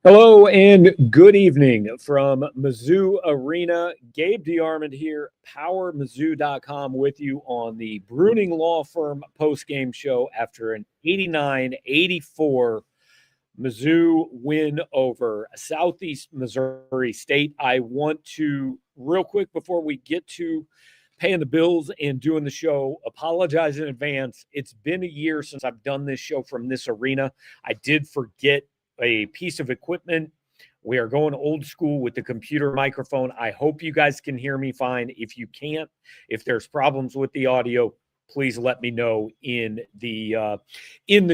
Hello and good evening from Mizzou Arena. Gabe DeArmond here, PowerMizzou.com with you on the Bruning Law Firm postgame show after an 89-84 Mizzou win over Southeast Missouri State. I want to, real quick before we get to paying the bills and doing the show, apologize in advance. It's been a year since I've done this show from this arena. I did forget a piece of equipment. We are going old school with the computer microphone. I hope you guys can hear me fine. If you can't, if there's problems with the audio, please let me know in the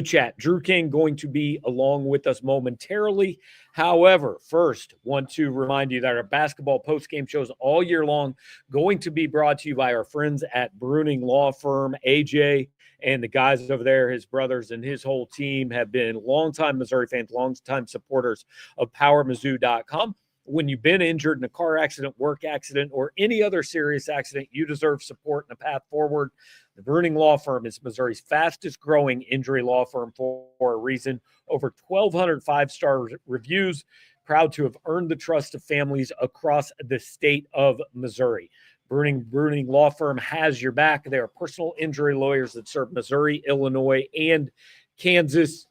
chat. Drew King going to be along with us momentarily. However, first, want to remind you that our basketball postgame shows all year long going to be brought to you by our friends at Bruning Law Firm. AJ and the guys over there, his brothers and his whole team, have been longtime Missouri fans, longtime supporters of PowerMizzou.com. When you've been injured in a car accident, work accident, or any other serious accident, you deserve support and a path forward. The Bruning Law Firm is Missouri's fastest growing injury law firm for a reason. Over 1,200 five-star reviews, proud to have earned the trust of families across the state of Missouri. Bruning Law Firm has your back. They are personal injury lawyers that serve Missouri, Illinois, and Kansas.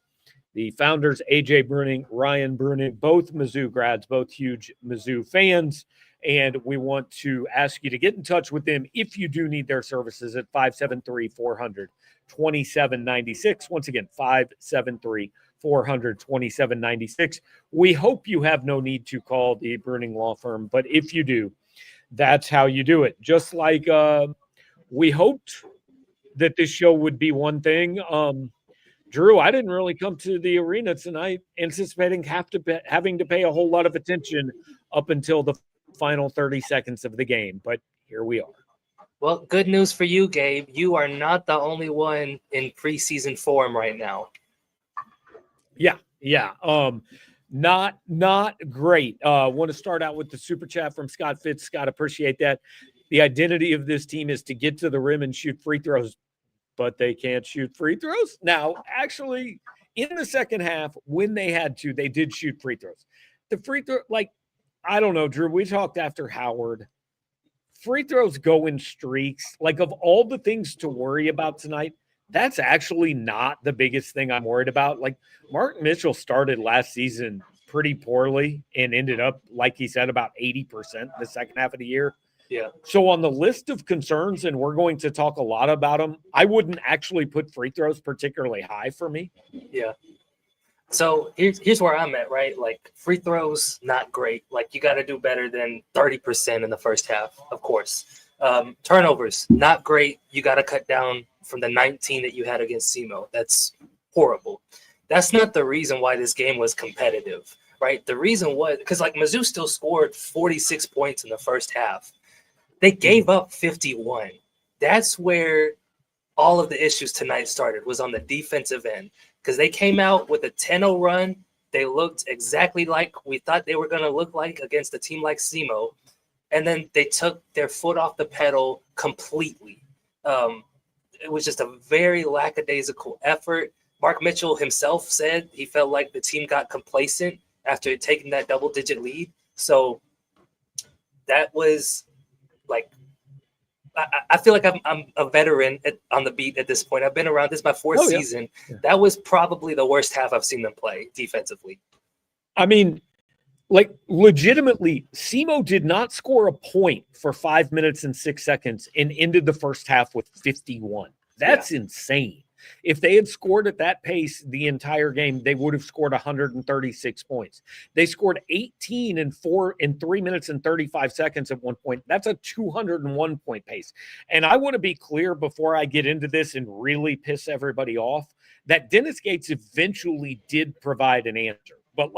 The founders, AJ Bruning, Ryan Bruning, both Mizzou grads, both huge Mizzou fans. And we want to ask you to get in touch with them if you do need their services at 573-400-2796. Once again, 573-400-2796. We hope you have no need to call the Bruning Law Firm, but if you do, that's how you do it. Just like we hoped that this show would be one thing. Drew, I didn't really come to the arena tonight anticipating having to pay a whole lot of attention up until the final 30 seconds of the game, but here we are. Well, good news for you, Gabe. You are not the only one in preseason form right now. Yeah. Not great. Want to start out with the super chat from Scott Fitz. Scott, appreciate that. The identity of this team is to get to the rim and shoot free throws, but they can't shoot free throws. Now, actually, in the second half, when they had to, they did shoot free throws. The free throw, I don't know, Drew, we talked after Howard. Free throws go in streaks. Of all the things to worry about tonight, that's actually not the biggest thing I'm worried about. Martin Mitchell started last season pretty poorly and ended up, like he said, about 80% the second half of the year. Yeah. So on the list of concerns, and we're going to talk a lot about them, I wouldn't actually put free throws particularly high for me. Yeah. So here's where I'm at, right? Free throws, not great. You got to do better than 30% in the first half, of course. Turnovers, not great. You got to cut down from the 19 that you had against SEMO. That's horrible. That's not the reason why this game was competitive, right? The reason was because Mizzou still scored 46 points in the first half. They gave up 51. That's where all of the issues tonight started, was on the defensive end, because they came out with a 10-0 run. They looked exactly like we thought they were going to look like against a team like SEMO, and then they took their foot off the pedal completely. It was just a very lackadaisical effort. Mark Mitchell himself said he felt like the team got complacent after taking that double-digit lead. So that was I feel like I'm a veteran on the beat at this point. I've been around. This is my fourth season. Yeah. That was probably the worst half I've seen them play defensively. I mean, legitimately, SEMO did not score a point for 5 minutes and 6 seconds and ended the first half with 51. That's insane. If they had scored at that pace the entire game, they would have scored 136 points. They scored 18 in 3 minutes and 35 seconds at one point. That's a 201-point pace. And I want to be clear before I get into this and really piss everybody off that Dennis Gates eventually did provide an answer. But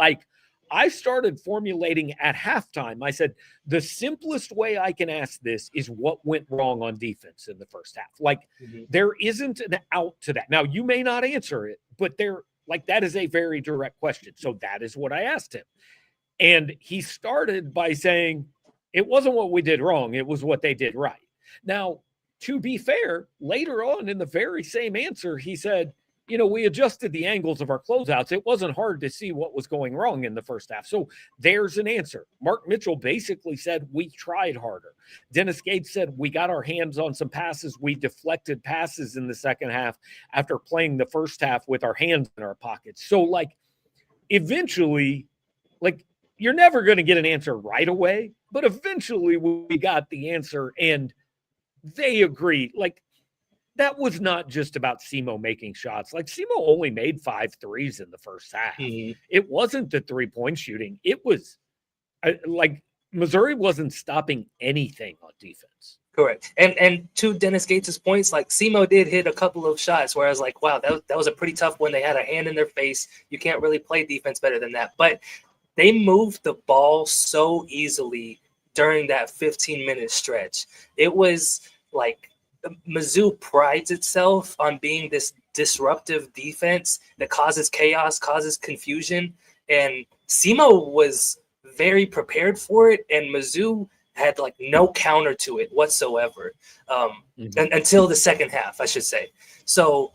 I started formulating at halftime. I said, the simplest way I can ask this is what went wrong on defense in the first half. There isn't an out to that. Now, you may not answer it, but there Like, that is a very direct question. So that is what I asked him. And he started by saying, it wasn't what we did wrong. It was what they did right. Now, to be fair, later on in the very same answer, he said, we adjusted the angles of our closeouts. It wasn't hard to see what was going wrong in the first half. So there's an answer. Mark Mitchell basically said, we tried harder. Dennis Gates said, we got our hands on some passes. We deflected passes in the second half after playing the first half with our hands in our pockets. So, like, eventually, like, you're never going to get an answer right away, but eventually we got the answer, and they agreed. Like, that was not just about SEMO making shots. Like, SEMO only made 5 threes in the first half. Mm-hmm. It wasn't the 3-point shooting. It was like Missouri wasn't stopping anything on defense. Correct. And to Dennis Gates' points, like, SEMO did hit a couple of shots where I was like, wow, that was a pretty tough one. They had a hand in their face. You can't really play defense better than that. But they moved the ball so easily during that 15-minute stretch. It was like Mizzou prides itself on being this disruptive defense that causes chaos, causes confusion. And SEMO was very prepared for it, and Mizzou had like no counter to it whatsoever until the second half, I should say. So,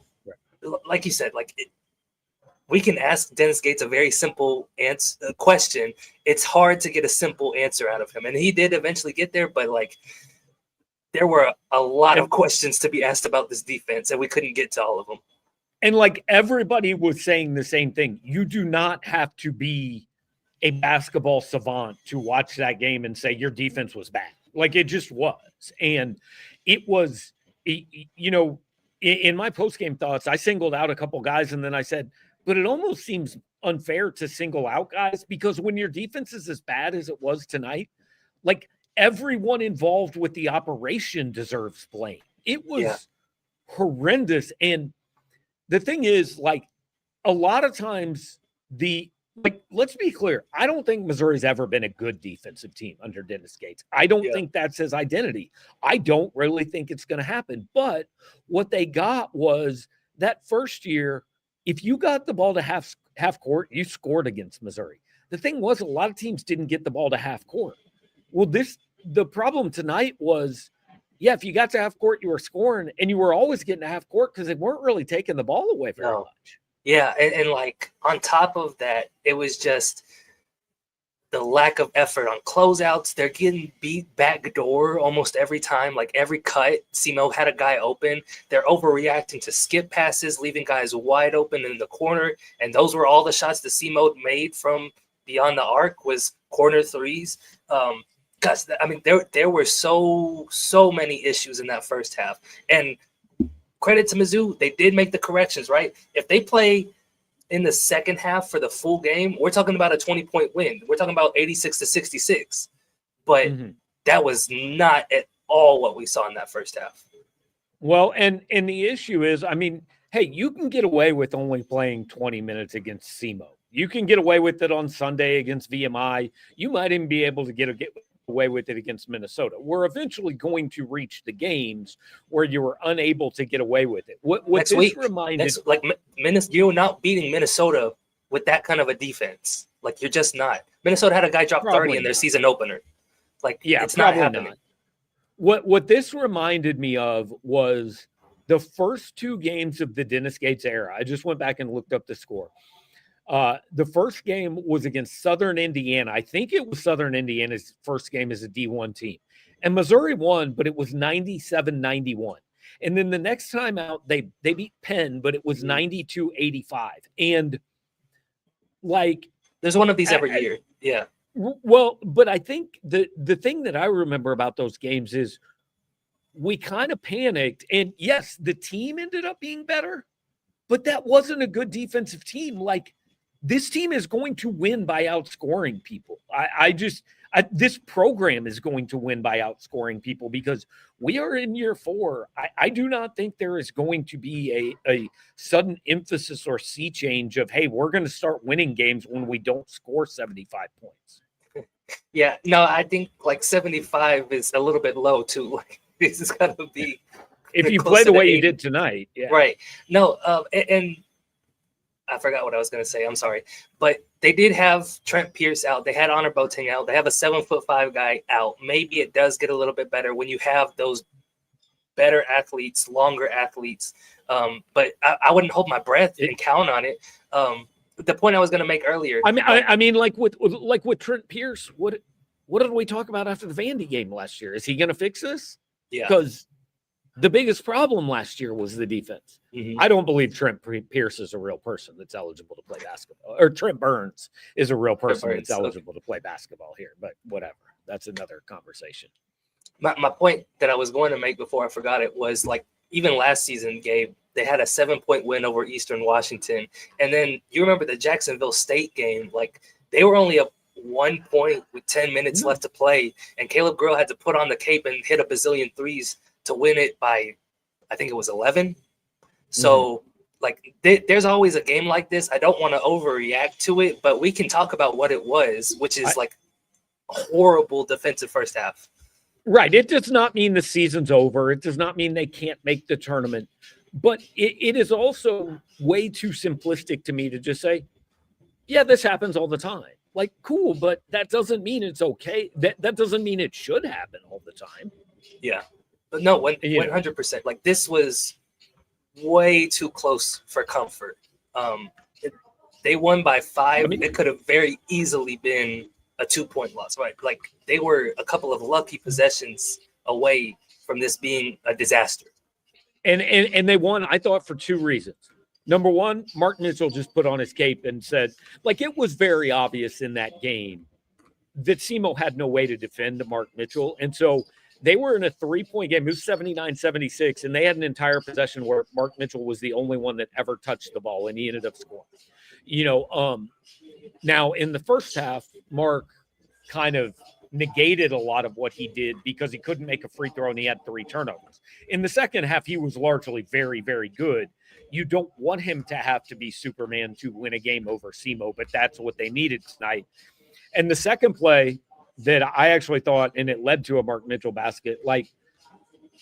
like you said, we can ask Dennis Gates a very simple question. It's hard to get a simple answer out of him, and he did eventually get there. But like, there were a lot of questions to be asked about this defense, and we couldn't get to all of them. And like, everybody was saying the same thing. You do not have to be a basketball savant to watch that game and say your defense was bad. Like, it just was. And it was, in my post-game thoughts, I singled out a couple guys, and then I said, but it almost seems unfair to single out guys, because when your defense is as bad as it was tonight, like, everyone involved with the operation deserves blame. It was horrendous. And the thing is, like, a lot of times let's be clear. I don't think Missouri's ever been a good defensive team under Dennis Gates. I don't think that's his identity. I don't really think it's going to happen. But what they got was that first year, if you got the ball to half court, you scored against Missouri. The thing was, a lot of teams didn't get the ball to half court. Well, the problem tonight was, if you got to half court, you were scoring, and you were always getting to half court because they weren't really taking the ball away very much. Yeah, and like, on top of that, it was just the lack of effort on closeouts. They're getting beat backdoor almost every time. Like, every cut, SEMO had a guy open. They're overreacting to skip passes, leaving guys wide open in the corner. And those were all the shots that SEMO made from beyond the arc, was corner threes. Guys, I mean, there were so many issues in that first half. And credit to Mizzou, they did make the corrections, right? If they play in the second half for the full game, we're talking about a 20-point win. We're talking about 86-66. But that was not at all what we saw in that first half. Well, and the issue is, I mean, hey, you can get away with only playing 20 minutes against SEMO. You can get away with it on Sunday against VMI. You might even be able to get away with it against Minnesota. We're eventually going to reach the games where you were unable to get away with it. What next this week, reminded, you're not beating Minnesota with that kind of a defense. Like, you're just not. Minnesota had a guy drop 30 in their season opener. Like, it's not happening. What this reminded me of was the first 2 games of the Dennis Gates era. I just went back and looked up the score. The first game was against Southern Indiana. I think it was Southern Indiana's first game as a D1 team. And Missouri won, but it was 97-91. And then the next time out, they beat Penn, but it was 92-85. And, like, there's one of these every year. Yeah. Well, but I think the thing that I remember about those games is we kind of panicked. And, yes, the team ended up being better, but that wasn't a good defensive team. Like, this team is going to win by outscoring people. This program is going to win by outscoring people because we are in year 4. I do not think there is going to be a sudden emphasis or sea change of, hey, we're going to start winning games when we don't score 75 points. Yeah, no, I think like 75 is a little bit low too. Like, this is going to be if you play the way you did tonight. Yeah. Right. No, and I forgot what I was going to say. I'm sorry. But they did have Trent Pierce out. They had Honor Boateng out. They have a 7'5" guy out. Maybe it does get a little bit better when you have those better athletes, longer athletes. But I wouldn't hold my breath and count on it. The point I was going to make earlier. I mean, like with Trent Pierce, what did we talk about after the Vandy game last year? Is he going to fix this? Yeah. Because the biggest problem last year was the defense. Mm-hmm. I don't believe Trent Pierce is a real person that's eligible to play basketball. Or Trent Burns is a real person that's eligible to play basketball here. But whatever. That's another conversation. My point that I was going to make before I forgot it was, like, even last season, Gabe, they had a 7-point win over Eastern Washington. And then you remember the Jacksonville State game. Like, they were only up 1 point with 10 minutes left to play. And Caleb Grill had to put on the cape and hit a bazillion threes to win it by, I think it was 11. So, like, there's always a game like this. I don't want to overreact to it, but we can talk about what it was, which is like horrible defensive first half. Right. It does not mean the season's over. It does not mean they can't make the tournament. But it is also way too simplistic to me to just say, yeah, this happens all the time. Like, cool, but that doesn't mean it's okay. That doesn't mean it should happen all the time. Yeah. But no, 100%. Like, this was way too close for comfort. They won by 5. It could have very easily been a 2-point loss, right? Like, they were a couple of lucky possessions away from this being a disaster. And they won, I thought, for 2 reasons. Number one, Mark Mitchell just put on his cape and said, like, it was very obvious in that game that SEMO had no way to defend Mark Mitchell. And so they were in a 3-point game. It was 79-76, and they had an entire possession where Mark Mitchell was the only one that ever touched the ball, and he ended up scoring. Now, in the first half, Mark kind of negated a lot of what he did because he couldn't make a free throw and he had 3 turnovers. In the second half, he was largely very, very good. You don't want him to have to be Superman to win a game over SEMO, but that's what they needed tonight. And the second play that I actually thought, and it led to a Mark Mitchell basket, like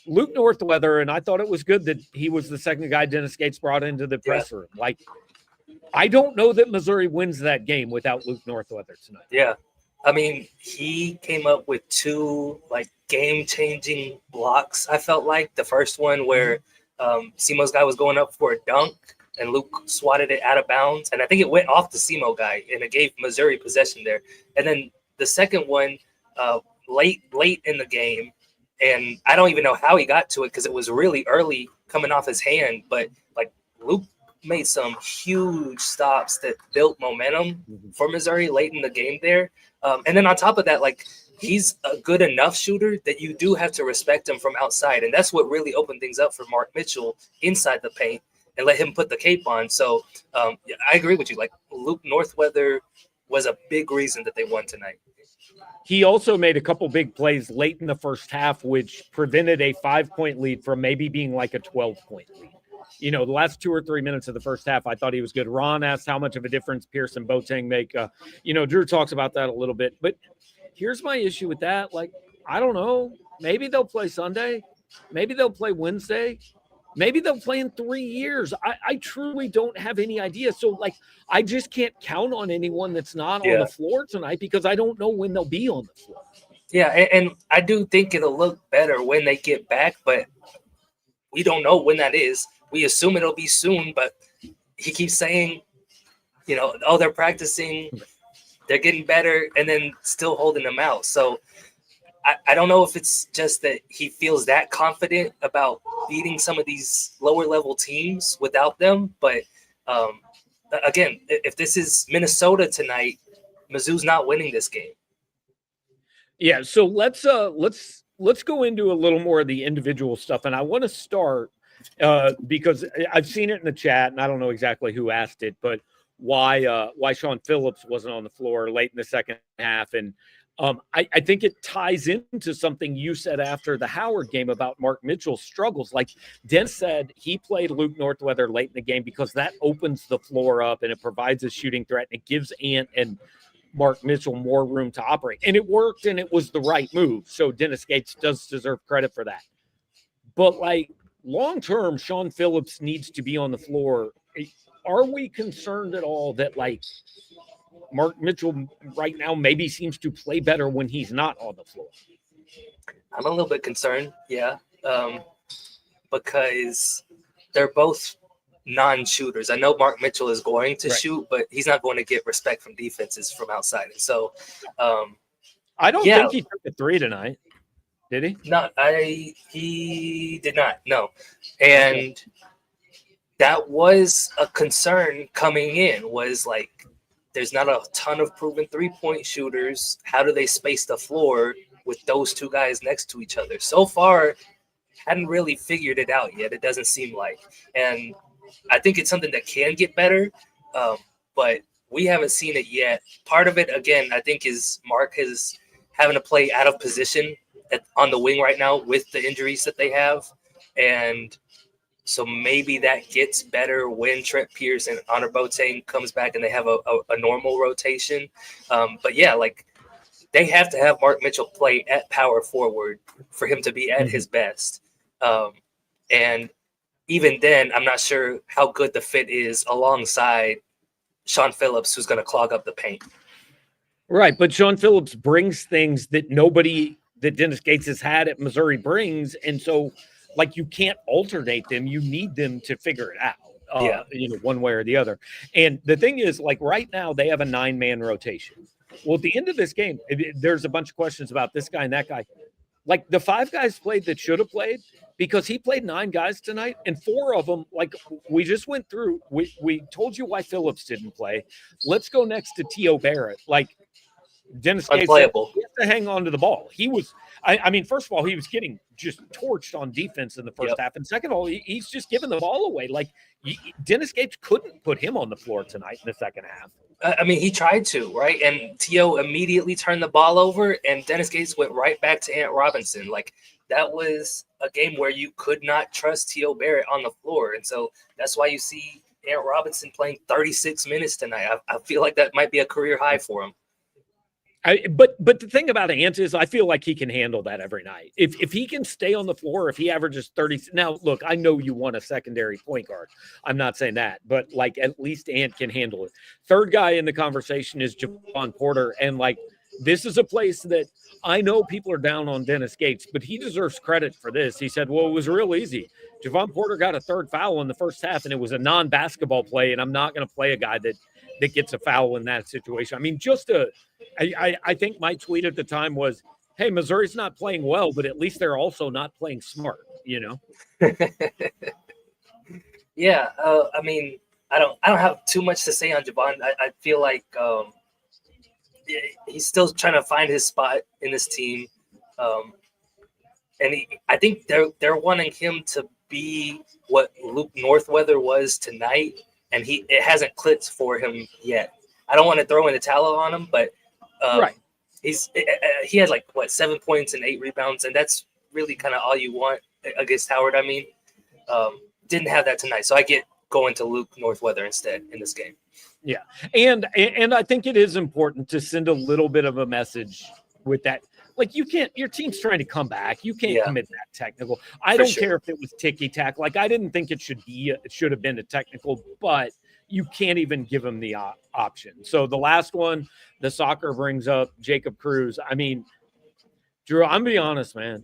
Luke Northweather, and I thought it was good that he was the second guy Dennis Gates brought into the press room. Like, I don't know that Missouri wins that game without Luke Northweather tonight. Yeah. I mean, he came up with 2 like game-changing blocks. I felt like the first one where SEMO's guy was going up for a dunk and Luke swatted it out of bounds, and I think it went off the SEMO guy and it gave Missouri possession there. And then the second one, late in the game, and I don't even know how he got to it because it was really early coming off his hand, but like Luke made some huge stops that built momentum for Missouri late in the game there. And then on top of that, like, he's a good enough shooter that you do have to respect him from outside. And that's what really opened things up for Mark Mitchell inside the paint and let him put the cape on. So I agree with you. Like, Luke Northweather was a big reason that they won tonight. He also made a couple big plays late in the first half, which prevented a 5-point lead from maybe being like a 12-point lead. The last 2 or 3 minutes of the first half, I thought he was good. Ron asked how much of a difference Pierce and Boateng make. Drew talks about that a little bit. But here's my issue with that. Like, I don't know. Maybe they'll play Sunday. Maybe they'll play Wednesday. Maybe they'll play in 3 years. I truly don't have any idea. So, like, I just can't count on anyone that's not on the floor tonight because I don't know when they'll be on the floor. Yeah, and I do think it'll look better when they get back, but we don't know when that is. We assume it'll be soon, but he keeps saying, they're practicing, they're getting better, and then still holding them out. So I don't know if it's just that he feels that confident about beating some of these lower level teams without them. But again, if this is Minnesota tonight, Mizzou's not winning this game. Yeah. So let's go into a little more of the individual stuff. And I want to start because I've seen it in the chat and I don't know exactly who asked it, but why Sean Phillips wasn't on the floor late in the second half. And I think it ties into something you said after the Howard game about Mark Mitchell's struggles. Like Den said, he played Luke Northweather late in the game because that opens the floor up and it provides a shooting threat and it gives Ant and Mark Mitchell more room to operate. And it worked and it was the right move. So Dennis Gates does deserve credit for that. But like long-term, Sean Phillips needs to be on the floor are we concerned at all that like Mark Mitchell right now maybe seems to play better when he's not on the floor? I'm a little bit concerned, yeah, because they're both non-shooters. I know Mark Mitchell is going to shoot, but he's not going to get respect from defenses from outside. And so, I don't think he took a three tonight. Did he? No, he did not. No, and that was a concern coming in. Was like, there's not a ton of proven 3-point shooters. How do they space the floor with those two guys next to each other? So far, hadn't really figured it out yet. It doesn't seem like, and I think it's something that can get better, but we haven't seen it yet. Part of it, again, I think, is Mark is having to play out of position on the wing right now with the injuries that they have, and so maybe that gets better when Trent Pierce and Honor Boateng comes back and they have a normal rotation. But yeah, like they have to have Mark Mitchell play at power forward for him to be at his best. And even then, I'm not sure how good the fit is alongside Sean Phillips, who's going to clog up the paint. Right, but Sean Phillips brings things that nobody that Dennis Gates has had at Missouri brings, and so like you can't alternate them. You need them to figure it out, one way or the other. And the thing is, like right now, they have a 9-man rotation. Well, at the end of this game, there's a bunch of questions about this guy and that guy. Like the 5 guys played that should have played, because he played 9 guys tonight, and 4 of them, like we just went through, we told you why Phillips didn't play. Let's go next to T.O. Barrett. Like Dennis Gates said, he has to hang on to the ball. He was, I mean, first of all, he was getting just torched on defense in the first half. And second of all, he's just giving the ball away. Like Dennis Gates couldn't put him on the floor tonight in the second half. I mean, he tried to, right? And T.O. immediately turned the ball over, and Dennis Gates went right back to Ant Robinson. Like, that was a game where you could not trust T.O. Barrett on the floor. And so that's why you see Ant Robinson playing 36 minutes tonight. I feel like that might be a career high for him. But the thing about Ant is I feel like he can handle that every night. If he can stay on the floor, if he averages 30. Now, look, I know you want a secondary point guard. I'm not saying that. But, like, at least Ant can handle it. Third guy in the conversation is Javon Porter. And, like, this is a place that I know people are down on Dennis Gates, but he deserves credit for this. He said, well, it was real easy. Javon Porter got a 3rd foul in the first half, and it was a non-basketball play, and I'm not going to play a guy that gets a foul in that situation. I mean, I think my tweet at the time was, hey, Missouri's not playing well, but at least they're also not playing smart, you know? Yeah. I mean, I don't have too much to say on Javon. I feel like he's still trying to find his spot in this team. And I think they're wanting him to be what Luke Northweather was tonight, and it hasn't clicked for him yet. I don't want to throw in the towel on him, but he had like 7 points and 8 rebounds, and that's really kind of all you want against Howard. I mean, didn't have that tonight, so I get going to Luke Northweather instead in this game. Yeah, and I think it is important to send a little bit of a message with that. Like, you can't, your team's trying to come back. You can't commit that technical. I don't care if it was ticky-tack. Like, I didn't think it should have been a technical, but you can't even give him the option. So the last one, the soccer brings up Jacob Cruz. I mean, Drew, I'm going to be honest, man.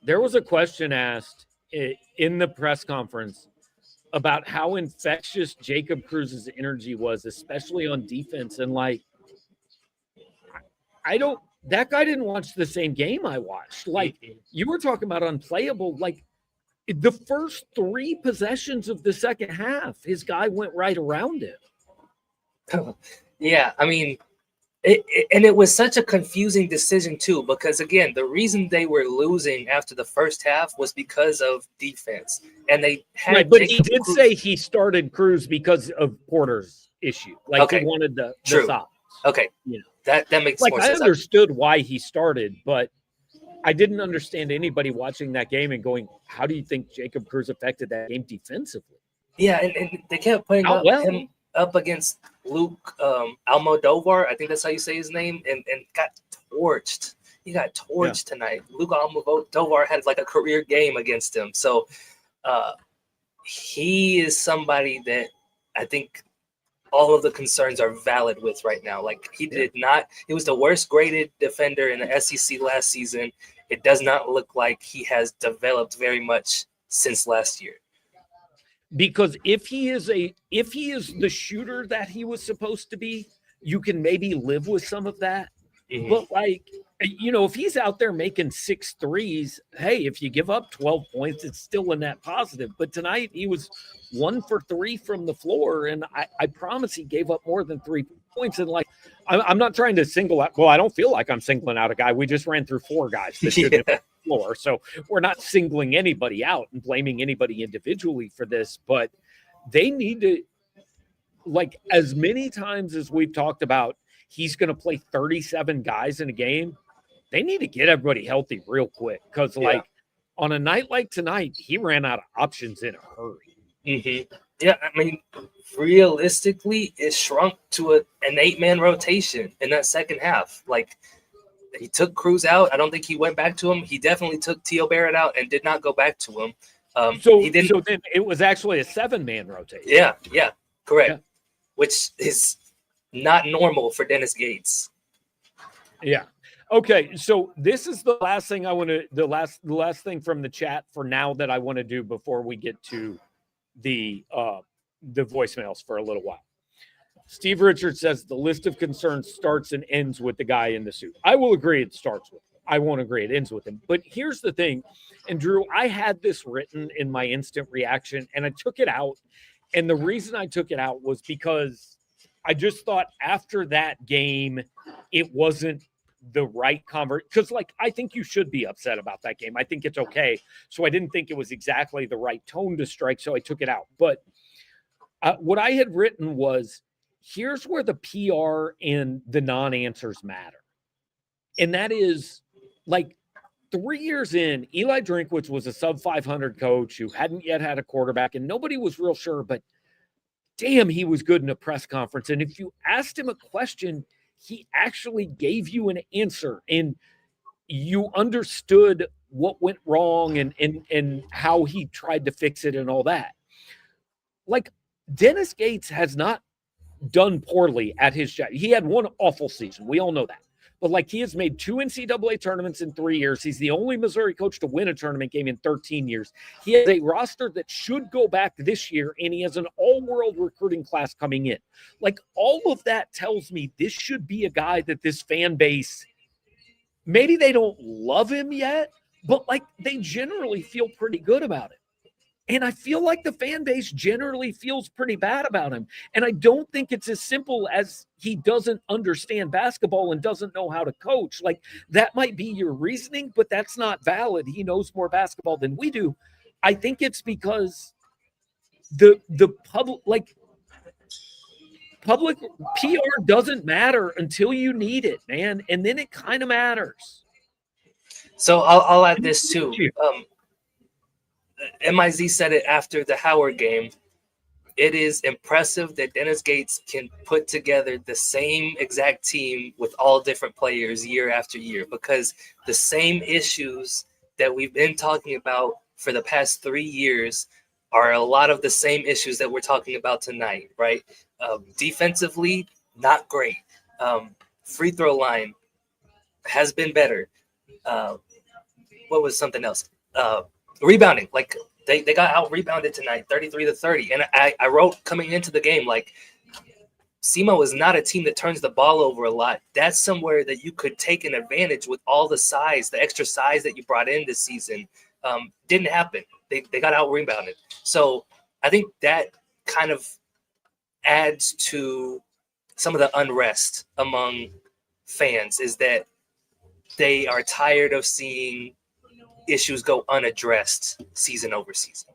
There was a question asked in the press conference about how infectious Jacob Cruz's energy was, especially on defense. And, like, that guy didn't watch the same game I watched. Like, you were talking about unplayable. Like, the first 3 possessions of the second half, his guy went right around him. Yeah, I mean, it was such a confusing decision too, because again, the reason they were losing after the first half was because of defense, and they had. But he did say he started Cruz because of Porter's issue. Like, he wanted the stop. Okay, you know. That makes more sense. I understood why he started, but I didn't understand anybody watching that game and going, how do you think Jacob Cruz affected that game defensively? Yeah, and they kept putting him up against Luke Almodovar. I think that's how you say his name, and got torched. He got torched tonight. Luke Almodovar had like a career game against him. So he is somebody that I think all of the concerns are valid with right now. Like he was the worst graded defender in the SEC last season. It does not look like he has developed very much since last year. Because if he is the shooter that he was supposed to be, you can maybe live with some of that. Mm-hmm. But like, if he's out there making 6 threes, hey, if you give up 12 points, it's still a net positive. But tonight he was 1 for 3 from the floor, and I promise he gave up more than 3 points. And like, I'm not trying to single out. Well, I don't feel like I'm singling out a guy. We just ran through 4 guys that shouldn't have been on the floor, so we're not singling anybody out and blaming anybody individually for this. But they need to, like, as many times as we've talked about, he's going to play 37 guys in a game. They need to get everybody healthy real quick because, like, on a night like tonight, he ran out of options in a hurry. Mm-hmm. Yeah, I mean, realistically, it shrunk to an 8-man rotation in that second half. Like, he took Cruz out. I don't think he went back to him. He definitely took Teo Barrett out and did not go back to him. So then it was actually a 7-man rotation. Yeah, correct. Yeah. Which is not normal for Dennis Gates. Yeah. Okay, so this is the last thing the last thing from the chat for now that I want to do before we get to the voicemails for a little while. Steve Richards says the list of concerns starts and ends with the guy in the suit. I will agree it starts with him. I won't agree it ends with him. But here's the thing, and Drew, I had this written in my instant reaction, and I took it out. And the reason I took it out was because I just thought after that game, it wasn't the right conversation. Because, like, I think you should be upset about that game. I think it's okay. So I didn't think it was exactly the right tone to strike, so I took it out. But what I had written was, here's where the PR and the non-answers matter. And that is, like, 3 years in, Eli Drinkwitz was a sub-500 coach who hadn't yet had a quarterback, and nobody was real sure, but damn, he was good in a press conference. And if you asked him a question, he actually gave you an answer, and you understood what went wrong and how he tried to fix it and all that. Like, Dennis Gates has not done poorly at his job. He had one awful season. We all know that. But, like, he has made 2 NCAA tournaments in 3 years. He's the only Missouri coach to win a tournament game in 13 years. He has a roster that should go back this year, and he has an all-world recruiting class coming in. Like, all of that tells me this should be a guy that this fan base, maybe they don't love him yet, but, like, they generally feel pretty good about it. And I feel like the fan base generally feels pretty bad about him. And I don't think it's as simple as he doesn't understand basketball and doesn't know how to coach. Like, that might be your reasoning, but that's not valid. He knows more basketball than we do. I think it's because the public PR doesn't matter until you need it, man. And then it kind of matters. So I'll add this too. MIZ said it after the Howard game. It is impressive that Dennis Gates can put together the same exact team with all different players year after year, because the same issues that we've been talking about for the past 3 years are a lot of the same issues that we're talking about tonight, right? Defensively, not great. Free throw line has been better. What was something else? Rebounding, like they got out rebounded tonight, 33-30. And I wrote coming into the game, like, SEMO is not a team that turns the ball over a lot. That's somewhere that you could take an advantage with all the size, the extra size that you brought in this season. Didn't happen. They got out rebounded. So I think that kind of adds to some of the unrest among fans, is that they are tired of seeing issues go unaddressed season over season.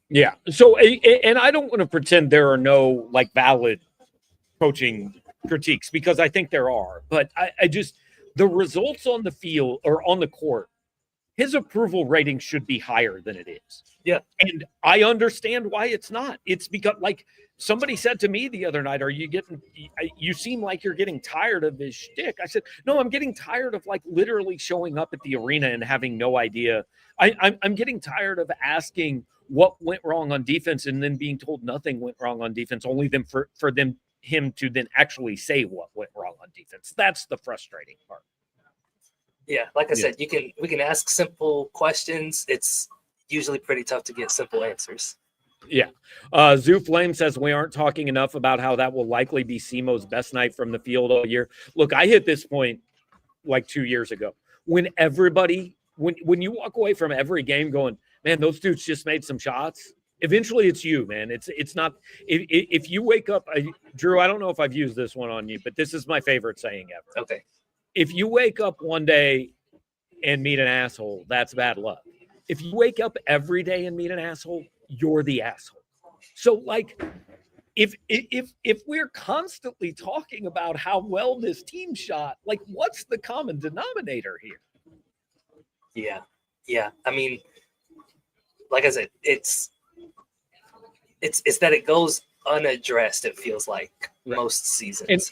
Yeah. So, and I don't want to pretend there are no, like, valid coaching critiques, because I think there are, but I just, the results on the field or on the court, his approval rating should be higher than it is. Yeah. And I understand why it's not. It's because, like, somebody said to me the other night, you seem like you're getting tired of his shtick. I said, no, I'm getting tired of, like, literally showing up at the arena and having no idea. I'm getting tired of asking what went wrong on defense and then being told nothing went wrong on defense, only for him to then actually say what went wrong on defense. That's the frustrating part. Yeah, like I said, we can ask simple questions. It's usually pretty tough to get simple answers. Yeah. Zoo Flame says we aren't talking enough about how that will likely be SEMO's best night from the field all year. Look, I hit this point like 2 years ago when when you walk away from every game going, man, those dudes just made some shots. Eventually it's you, man. It's not, if you wake up, Drew, I don't know if I've used this one on you, but this is my favorite saying ever. Okay. If you wake up one day and meet an asshole, that's bad luck. If you wake up every day and meet an asshole, you're the asshole. So, like, if we're constantly talking about how well this team shot, like, what's the common denominator here? Yeah. I mean, like I said, it's that it goes unaddressed. It feels like most seasons.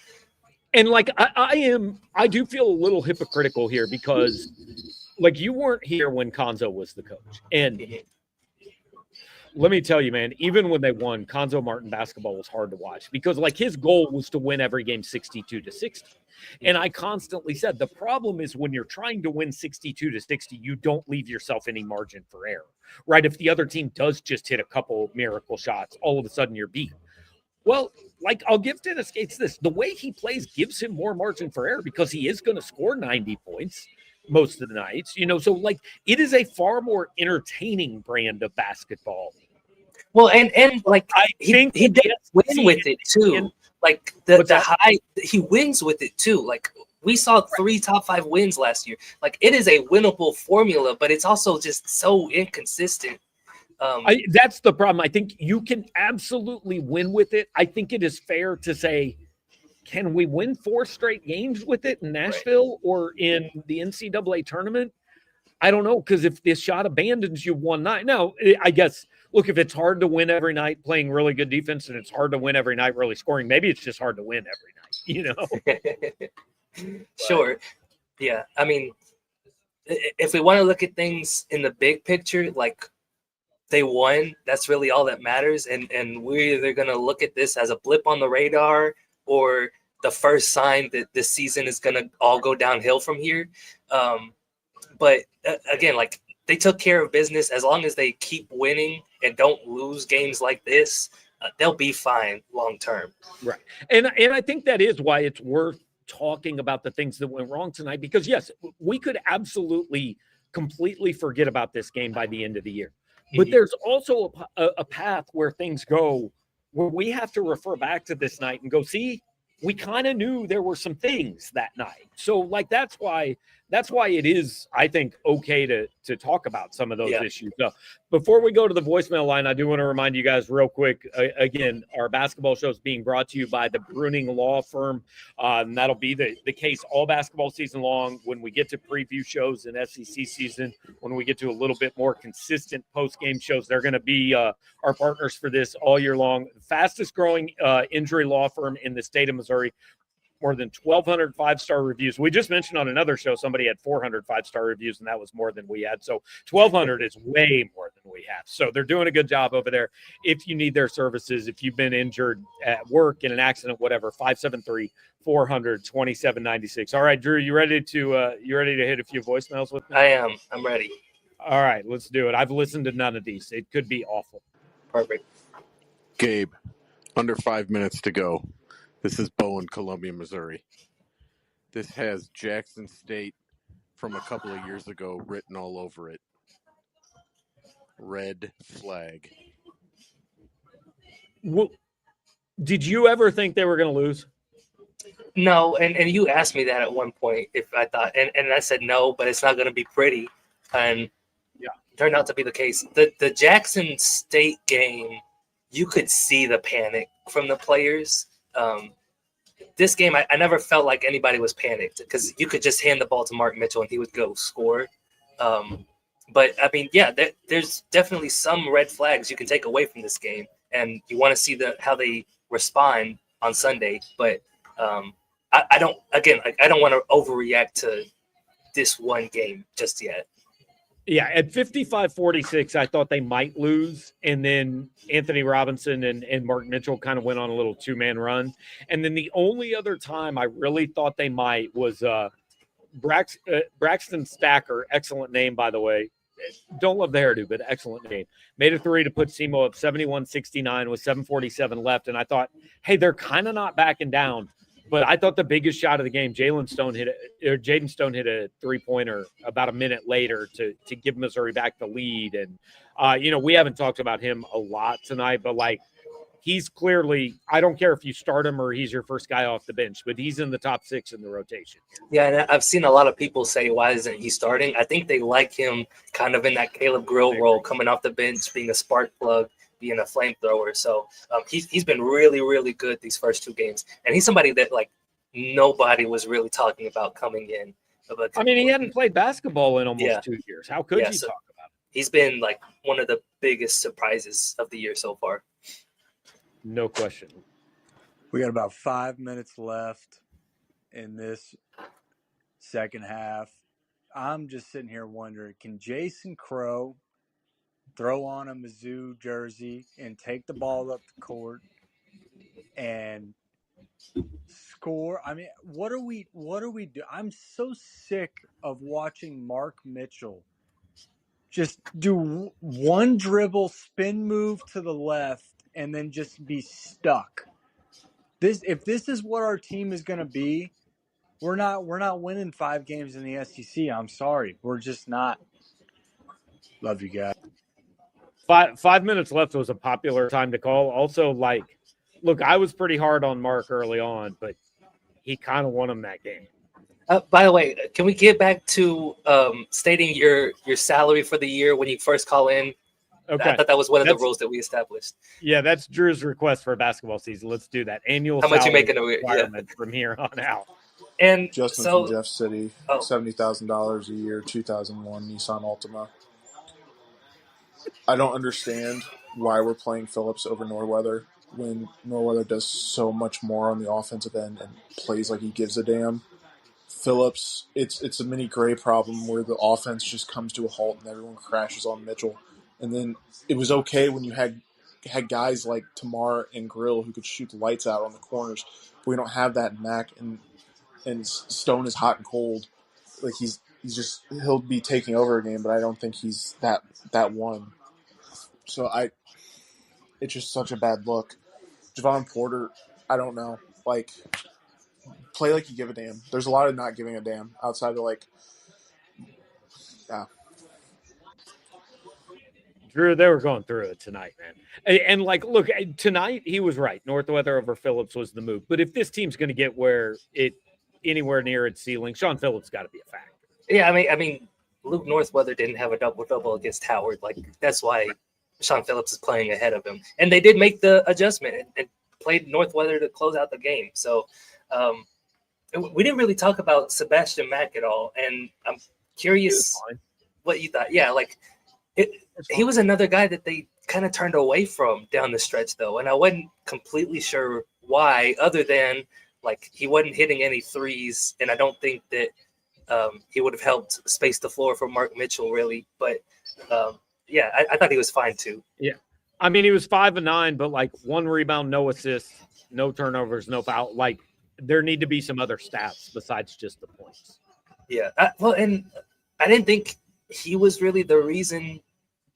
And like I do feel a little hypocritical here because, like, you weren't here when Konzo was the coach, and let me tell you, man, even when they won, Konzo Martin basketball was hard to watch because, like, his goal was to win every game 62-60. And I constantly said the problem is when you're trying to win 62-60, you don't leave yourself any margin for error, right? If the other team does just hit a couple miracle shots, all of a sudden you're beat. Well, like, I'll give Dennis Gates this. The way he plays gives him more margin for error because he is going to score 90 points most of the nights, so, like, it is a far more entertaining brand of basketball. Well, and like, he did win with it too. Like, the high, he wins with it too. Like, we saw 3 top 5 wins last year. Like, it is a winnable formula, but it's also just so inconsistent. That's the problem. I think you can absolutely win with it. I think it is fair to say, can we win 4 straight games with it in Nashville or in the NCAA tournament? I don't know, because if this shot abandons you one night. Now, I guess, look, if it's hard to win every night playing really good defense and it's hard to win every night really scoring, maybe it's just hard to win every night, Sure. Yeah. I mean, if we want to look at things in the big picture, like, they won, that's really all that matters. And we're either going to look at this as a blip on the radar or the first sign that this season is going to all go downhill from here. But again, like, they took care of business. As long as they keep winning and don't lose games like this, they'll be fine long term. Right. And I think that is why it's worth talking about the things that went wrong tonight, because yes, we could absolutely completely forget about this game by the end of the year. But there's also a path where things go where we have to refer back to this night and go, see, we kind of knew there were some things that night. So, like, that's why it is, I think, okay to talk about some of those issues. So before we go to the voicemail line, I do want to remind you guys real quick, again, our basketball show is being brought to you by the Bruning Law Firm. And that'll be the case all basketball season long. When we get to preview shows in SEC season, when we get to a little bit more consistent post-game shows, they're going to be our partners for this all year long. Fastest growing injury law firm in the state of Missouri. More than 1,200 5-star reviews. We just mentioned on another show somebody had 400 5-star reviews, and that was more than we had. So 1,200 is way more than we have. So they're doing a good job over there. If you need their services, if you've been injured at work, in an accident, whatever, 573-400-2796. All right, Drew, you ready to hit a few voicemails with me? I am. I'm ready. All right, let's do it. I've listened to none of these. It could be awful. Perfect. Gabe, under 5 minutes to go. This is Bo in Columbia, Missouri. This has Jackson State from a couple of years ago written all over it. Red flag. Well, did you ever think they were going to lose? No, and you asked me that at one point if I thought, and I said no, but it's not going to be pretty. And it turned out to be the case. The Jackson State game, you could see the panic from the players. This game, I never felt like anybody was panicked because you could just hand the ball to Mark Mitchell and he would go score. But I mean, yeah, there's definitely some red flags you can take away from this game, and you want to see how they respond on Sunday. But I don't. Again, I don't want to overreact to this one game just yet. Yeah, at 55-46, I thought they might lose. And then Anthony Robinson and Mark Mitchell kind of went on a little two-man run. And then the only other time I really thought they might was Braxton Stacker, excellent name, by the way. Don't love the hairdo, but excellent name. Made a three to put SEMO up 71-69 with 7:47 left. And I thought, hey, they're kind of not backing down. But I thought the biggest shot of the game, Jaden Stone hit a three-pointer about a minute later to give Missouri back the lead. And, we haven't talked about him a lot tonight, but, like, he's clearly – I don't care if you start him or he's your first guy off the bench, but he's in the top 6 in the rotation. Yeah, and I've seen a lot of people say, why isn't he starting? I think they like him kind of in that Caleb Grill role, coming off the bench, being a spark plug, being a flamethrower. So he's been really, really good these first 2 games. And he's somebody that, like, nobody was really talking about coming in. I mean, he hadn't played basketball in almost 2 years. How could you talk about it? He's been, like, one of the biggest surprises of the year so far. No question. We got about 5 minutes left in this second half. I'm just sitting here wondering, can Jason Crow throw on a Mizzou jersey and take the ball up the court and score? I mean, what are we doing? I'm so sick of watching Mark Mitchell just do one dribble, spin move to the left, and then just be stuck. If this is what our team is going to be, we're not winning 5 games in the SEC. I'm sorry, we're just not. Love you guys. 5 minutes left was a popular time to call. Also, like, look, I was pretty hard on Mark early on, but he kind of won him that game. By the way, can we get back to stating your salary for the year when you first call in? Okay. I thought that was one of the rules that we established. Yeah, that's Drew's request for a basketball season. Let's do that. Annual How much you making from here on out. And Justin from Jeff City, $70,000 a year, 2001 Nissan Altima. I don't understand why we're playing Phillips over Norweather when Norweather does so much more on the offensive end and plays like he gives a damn. Phillips, it's a mini Gray problem where the offense just comes to a halt and everyone crashes on Mitchell. And then it was okay when you had guys like Tamar and Grill who could shoot the lights out on the corners. But we don't have that in Mac, and Stone is hot and cold. Like he'll be taking over a game, but I don't think he's that one. So it's just such a bad look. Javon Porter, I don't know. Like, play like you give a damn. There's a lot of not giving a damn outside of, like, yeah. Drew, they were going through it tonight, man. And like, look, tonight he was right. Northweather over Phillips was the move. But if this team's going to get anywhere near its ceiling, Sean Phillips got to be a factor. Yeah, I mean, Luke Northweather didn't have a double-double against Howard. Like, that's why Sean Phillips is playing ahead of him. And they did make the adjustment and played Northweather to close out the game. So we didn't really talk about Sebastian Mack at all. And I'm curious what you thought. Yeah, like, he was another guy that they kind of turned away from down the stretch, though. And I wasn't completely sure why, other than, like, he wasn't hitting any threes. And I don't think that he would have helped space the floor for Mark Mitchell, really. But, yeah, I thought he was fine, too. Yeah. I mean, he was 5 of 9, but, like, 1 rebound, no assists, no turnovers, no foul. Like, there need to be some other stats besides just the points. Yeah. And I didn't think he was really the reason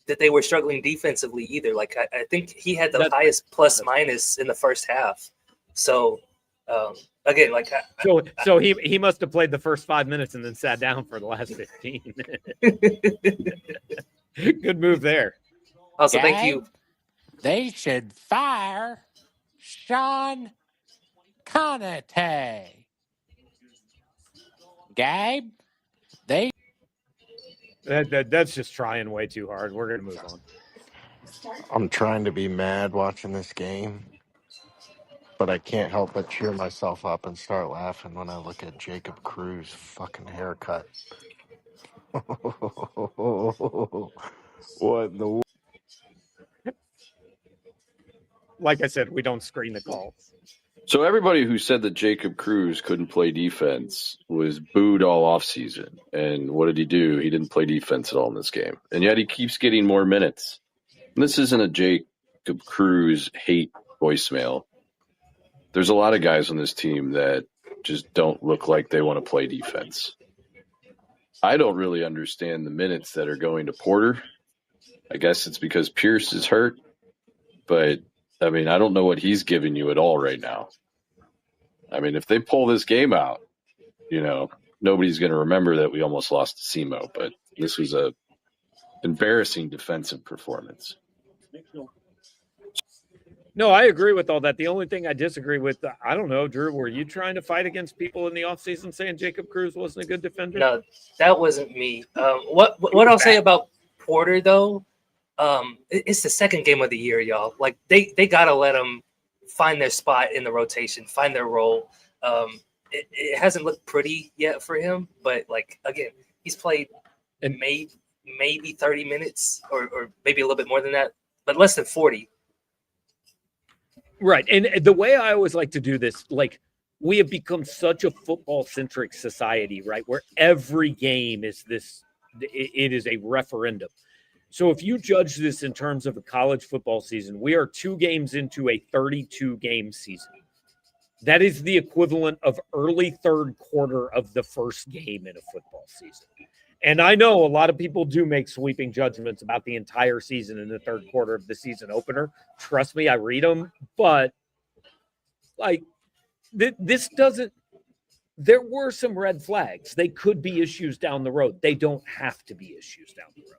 that they were struggling defensively either. Like, I think he had the highest plus minus in the first half. So, again, like, so he must have played the first 5 minutes and then sat down for the last 15. Good move there. Also, thank you. They should fire Sean Conate. Gabe, that's just trying way too hard. We're going to move on. I'm trying to be mad watching this game, but I can't help but cheer myself up and start laughing when I look at Jacob Cruz's fucking haircut. What in the Like I said, we don't screen the calls. So everybody who said that Jacob Cruz couldn't play defense was booed all offseason. And what did he do? He didn't play defense at all in this game. And yet he keeps getting more minutes. And this isn't a Jacob Cruz hate voicemail. There's a lot of guys on this team that just don't look like they want to play defense. I don't really understand the minutes that are going to Porter. I guess it's because Pierce is hurt. But, I mean, I don't know what he's giving you at all right now. I mean, if they pull this game out, nobody's going to remember that we almost lost to SEMO, but this was a embarrassing defensive performance. No, I agree with all that. The only thing I disagree with, I don't know, Drew, were you trying to fight against people in the offseason saying Jacob Cruz wasn't a good defender? No, that wasn't me. What I'll say about Porter, though, it's the second game of the year, y'all. Like, they got to let him find their spot in the rotation, find their role. It hasn't looked pretty yet for him, but, like, again, he's played maybe 30 minutes or maybe a little bit more than that, but less than 40. Right. And the way I always like to do this, like, we have become such a football-centric society, right, where every game is it is a referendum. So if you judge this in terms of a college football season, we are 2 games into a 32-game season. That is the equivalent of early third quarter of the first game in a football season. And I know a lot of people do make sweeping judgments about the entire season in the third quarter of the season opener. Trust me, I read them. But, like, this doesn't – there were some red flags. They could be issues down the road. They don't have to be issues down the road.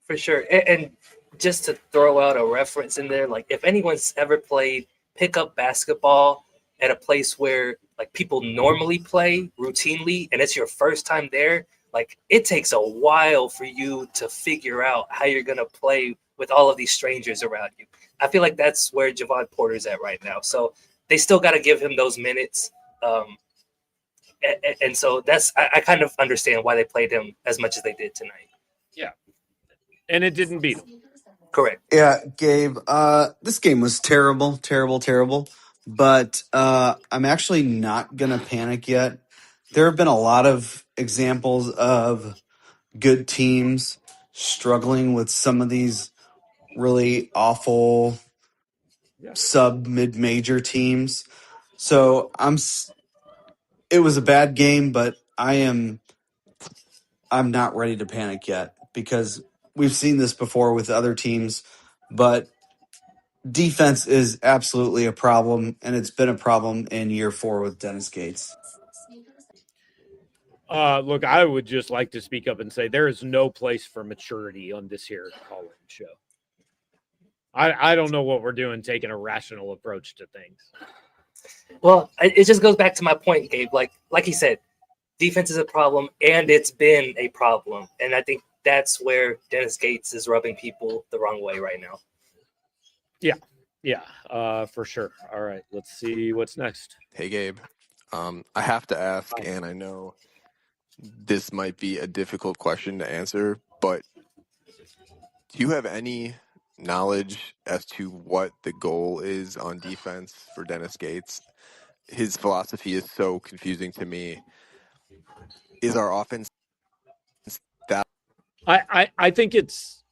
For sure. And just to throw out a reference in there, like, if anyone's ever played pickup basketball at a place where, like, people normally play routinely and it's your first time there, like, it takes a while for you to figure out how you're going to play with all of these strangers around you. I feel like that's where Javon Porter's at right now. So they still got to give him those minutes. And so I kind of understand why they played him as much as they did tonight. Yeah. And it didn't beat him. Correct. Yeah, Gabe, this game was terrible. But I'm actually not going to panic yet. There have been a lot of examples of good teams struggling with some of these really awful mid-major teams. So it was a bad game, but I'm not ready to panic yet because we've seen this before with other teams, but defense is absolutely a problem, and it's been a problem in year 4 with Dennis Gates. Look, I would just like to speak up and say there is no place for maturity on this here call-in show. I don't know what we're doing, taking a rational approach to things. Well, it just goes back to my point, Gabe. Like he said, defense is a problem, and it's been a problem. And I think that's where Dennis Gates is rubbing people the wrong way right now. Yeah, for sure. All right, let's see what's next. Hey, Gabe. I have to ask, and I know this might be a difficult question to answer, but do you have any knowledge as to what the goal is on defense for Dennis Gates? His philosophy is so confusing to me. Is our offense that? I think it's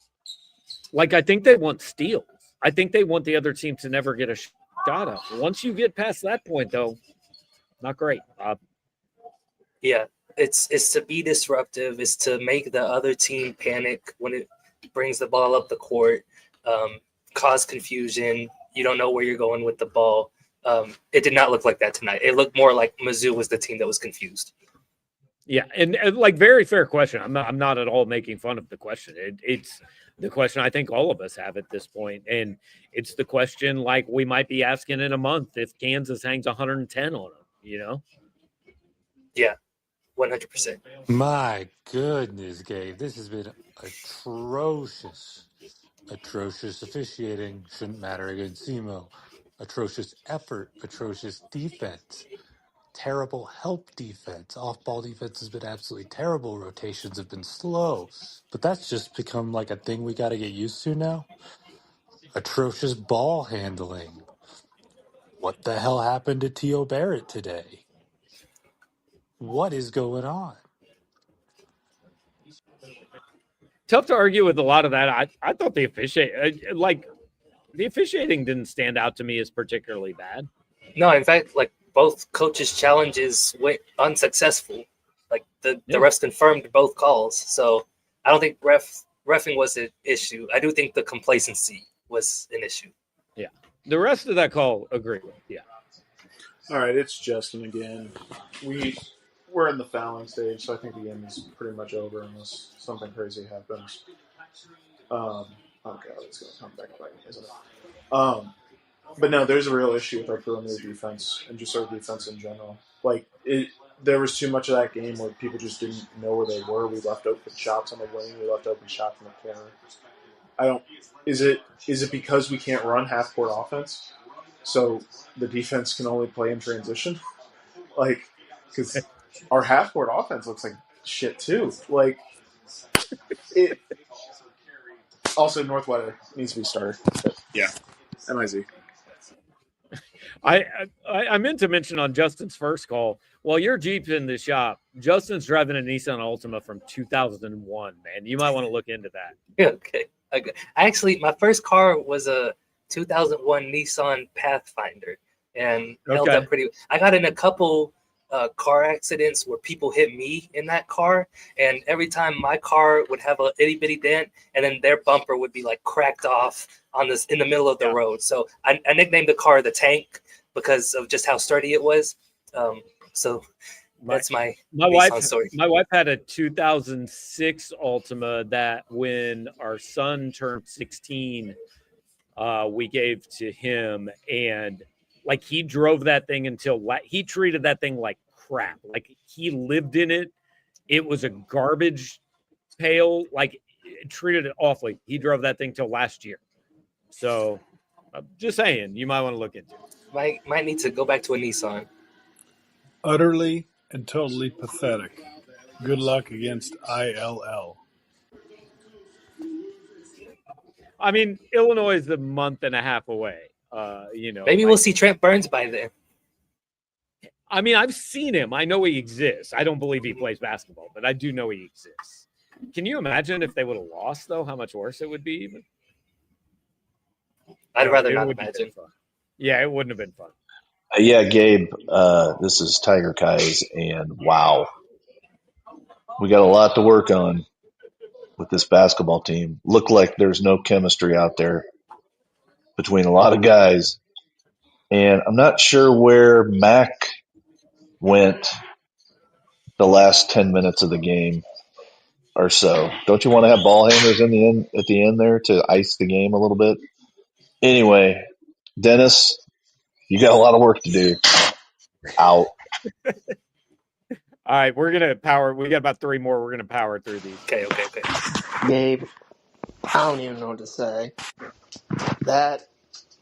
like, I think they want steals. I think they want the other team to never get a shot up. Once you get past that point, though, not great. Yeah, it's to be disruptive. It's to make the other team panic when it brings the ball up the court, cause confusion. You don't know where you're going with the ball. It did not look like that tonight. It looked more like Mizzou was the team that was confused. Yeah, and like, very fair question. I'm not at all making fun of the question. It's the question I think all of us have at this point, and it's the question like we might be asking in a month if Kansas hangs 110 on them. You know? Yeah, 100%. My goodness, Gabe, this has been atrocious. Atrocious officiating shouldn't matter against SEMO. Atrocious effort, atrocious defense. terrible help defense. Off-ball defense has been absolutely terrible. Rotations have been slow. But that's just become like a thing we got to get used to now. Atrocious ball handling. What the hell happened to T.O. Barrett today? What is going on? Tough to argue with a lot of that. I thought the officiating didn't stand out to me as particularly bad. No, in fact, like both coaches' challenges went unsuccessful. Like the refs confirmed both calls. So I don't think reffing was an issue. I do think the complacency was an issue. Yeah. The rest of that call, agree with. Yeah. All right, it's Justin again. We're in the fouling stage, so I think the game is pretty much over unless something crazy happens. Oh god, it's going to come back, isn't it? But no, there's a real issue with our perimeter defense and just our defense in general. Like there was too much of that game where people just didn't know where they were. We left open shots on the wing. We left open shots in the corner. Is it because we can't run half court offense? So the defense can only play in transition? Like, because our half court offense looks like shit too. Like, it. Also, Northweather needs to be started. But yeah, MIZ. I meant to mention on Justin's first call, while you're Jeep in the shop, Justin's driving a Nissan Altima from 2001, man. You might want to look into that. Okay. Actually, my first car was a 2001 Nissan Pathfinder and held up pretty. I got in a couple car accidents where people hit me in that car, and every time my car would have a itty bitty dent, and then their bumper would be like cracked off on this in the middle of the road. So I nicknamed the car the Tank because of just how sturdy it was. So that's my wife story. My wife had a 2006 Altima that when our son turned 16, we gave to him, and like he drove that thing until he treated that thing like crap. Like he lived in it. It was a garbage pail. Like treated it awfully. He drove that thing till last year. So I'm just saying, you might want to look into it. Might need to go back to a Nissan. Utterly and totally pathetic. Good luck against ILL. I mean, Illinois is a month and a half away. Maybe we'll see Trent Burns by then. I mean, I've seen him. I know he exists. I don't believe he plays basketball, but I do know he exists. Can you imagine if they would have lost, though, how much worse it would be even? I'd rather not imagine. Yeah, it wouldn't have been fun. Yeah, Gabe, this is Tiger Kais, and wow. We got a lot to work on with this basketball team. Look like there's no chemistry out there between a lot of guys. And I'm not sure where Mac went the last 10 minutes of the game or so. Don't you want to have ball handlers at the end there to ice the game a little bit? Anyway, Dennis, you got a lot of work to do. Out. All right, we're going to power. We got about 3 more. We're going to power through these. Okay. Gabe, I don't even know what to say. That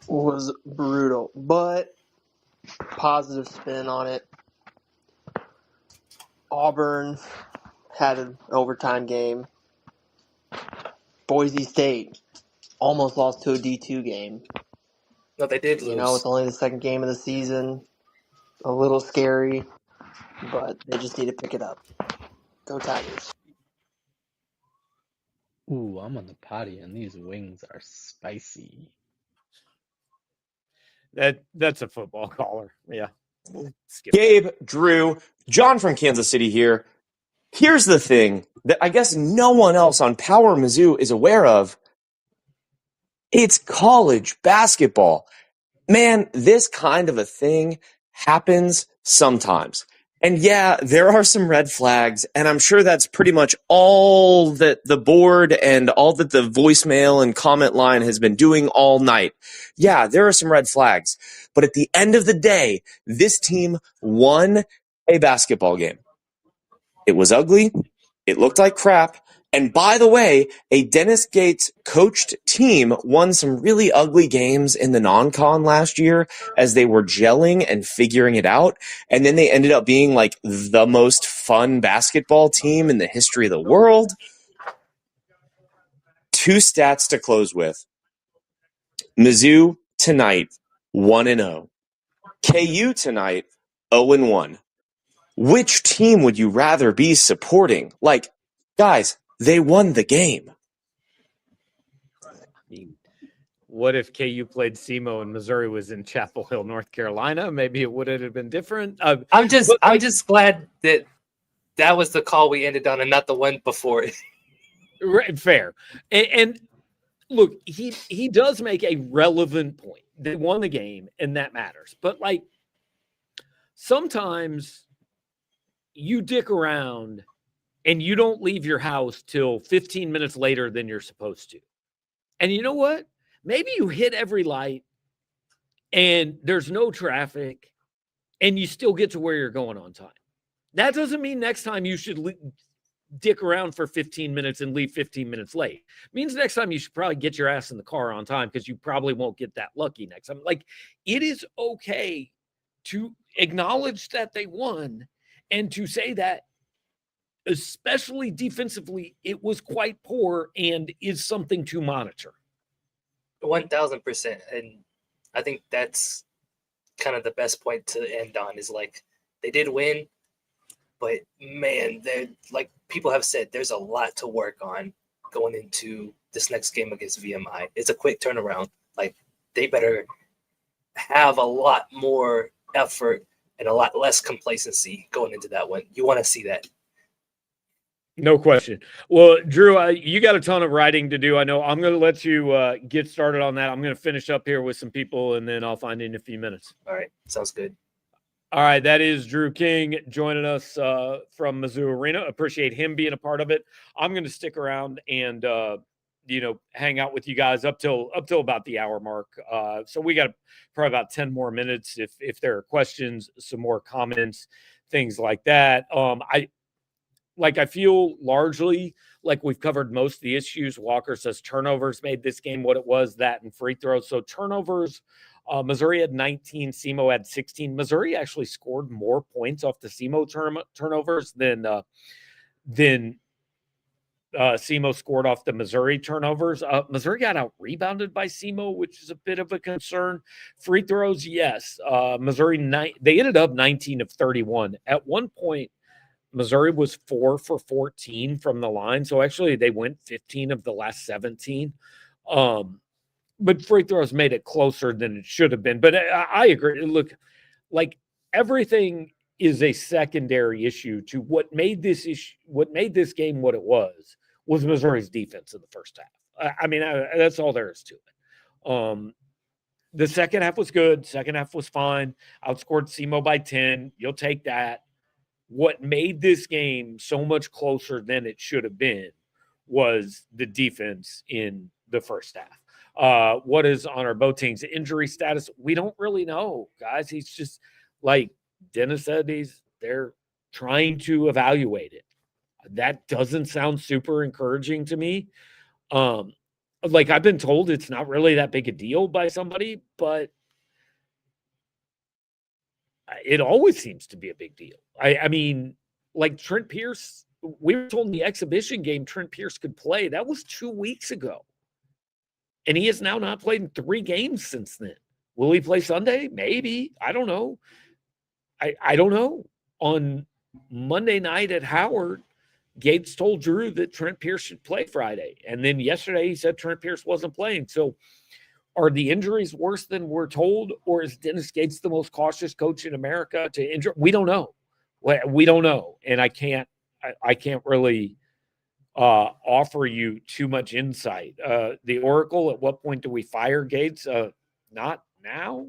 was brutal, but positive spin on it. Auburn had an overtime game. Boise State almost lost to a D2 game. No, they did lose. You know, it's only the second game of the season. A little scary, but they just need to pick it up. Go Tigers. Ooh, I'm on the potty, and these wings are spicy. That's a football caller. Yeah. Gabe, Drew, John from Kansas City here. Here's the thing that I guess no one else on Power Mizzou is aware of. It's college basketball. Man, this kind of a thing happens sometimes. And yeah, there are some red flags, and I'm sure that's pretty much all that the board and all that the voicemail and comment line has been doing all night. Yeah, there are some red flags. But at the end of the day, this team won a basketball game. It was ugly. It looked like crap. And by the way, a Dennis Gates coached team won some really ugly games in the non-con last year as they were gelling and figuring it out. And then they ended up being like the most fun basketball team in the history of the world. 2 stats to close with. Mizzou tonight, 1-0. KU tonight, 0-1. Which team would you rather be supporting? Like, guys, they won the game. What if KU played SEMO and Missouri was in Chapel Hill, North Carolina? Maybe it would have been different. I'm just glad that was the call we ended on and not the one before it. Right, fair. And look, he does make a relevant point. They won the game, and that matters. But like sometimes you dick around and you don't leave your house till 15 minutes later than you're supposed to. And you know what? Maybe you hit every light and there's no traffic and you still get to where you're going on time. That doesn't mean next time you should dick around for 15 minutes and leave 15 minutes late. It means next time you should probably get your ass in the car on time because you probably won't get that lucky next time. Like, it is okay to acknowledge that they won and to say that, especially defensively, it was quite poor and is something to monitor. 1,000%. And I think that's kind of the best point to end on is like they did win, but man, they're like people have said there's a lot to work on going into this next game against VMI. It's a quick turnaround. Like they better have a lot more effort and a lot less complacency going into that one. You want to see that. No question. Well, Drew, you got a ton of writing to do. I know. I'm going to let you get started on that. I'm going to finish up here with some people, and then I'll find you in a few minutes. All right. Sounds good. All right. That is Drew King joining us from Mizzou Arena. Appreciate him being a part of it. I'm going to stick around and, hang out with you guys up till about the hour mark. So we got probably about 10 more minutes if there are questions, some more comments, things like that. I feel largely like we've covered most of the issues. Walker says turnovers made this game what it was, that and free throws. So turnovers, Missouri had 19, SEMO had 16. Missouri actually scored more points off the SEMO turnovers than SEMO scored off the Missouri turnovers. Missouri got out-rebounded by SEMO, which is a bit of a concern. Free throws, yes. Missouri, they ended up 19 of 31. At one point, Missouri was 4 for 14 from the line. So actually they went 15 of the last 17. But free throws made it closer than it should have been. But I agree. Look, like everything is a secondary issue to what made this game what it was Missouri's defense in the first half. That's all there is to it. The second half was good. Second half was fine. Outscored SEMO by 10. You'll take that. What made this game so much closer than it should have been was the defense in the first half. What is Honor Boating's injury status? We don't really know, guys. He's just like Dennis said, they're trying to evaluate it. That doesn't sound super encouraging to me. I've been told it's not really that big a deal by somebody, but it always seems to be a big deal. I mean, like Trent Pierce, we were told in the exhibition game Trent Pierce could play. That was 2 weeks ago. And he has now not played in 3 games since then. Will he play Sunday? Maybe. I don't know. I don't know. On Monday night at Howard, Gates told Drew that Trent Pierce should play Friday. And then yesterday he said Trent Pierce wasn't playing. So are the injuries worse than we're told, or is Dennis Gates the most cautious coach in America to injure? We don't know. We don't know, and I can't really offer you too much insight. The Oracle, at what point do we fire Gates? Not now.